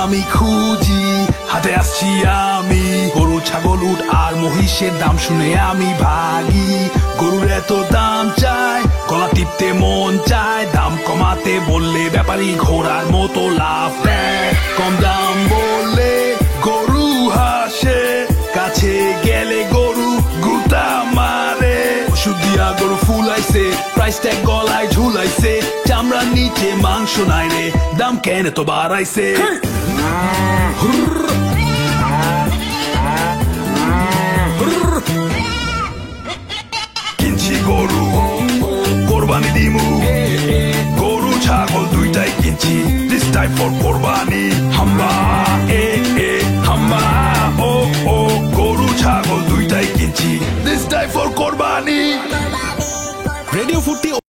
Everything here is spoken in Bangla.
আমি খুঁজি, হাটে আসছি আমি। গরু ছাগল উট আর মহিষের দাম শুনে আমি ভাগি। গরুর এত দাম চাই, গলা টিপতে মন চায়। দাম কমাতে বললে ব্যাপারী ঘোড়ার মতো লাভ দেয়। কম দাম বললে গরু হাসে, কাছে গেলে গরু গুতা মারে। ওষুধ দিয়া গরু ফুলাইছে, প্রাইস ট্যাগ গলায় ঝুলাইছে। চামড়ার নিচে মাংস নাই রে, দাম কেন তো বাড়াইছে। কিনছি গরু, কোরবানি দিমু। গরু ছাগল দুইটাই কিনছি, this time for কোরবানি। হাম্বা হাম্বা, ও গরু ছাগল দুইটাই কিনছি, this time for কোরবানি। রেডিও 40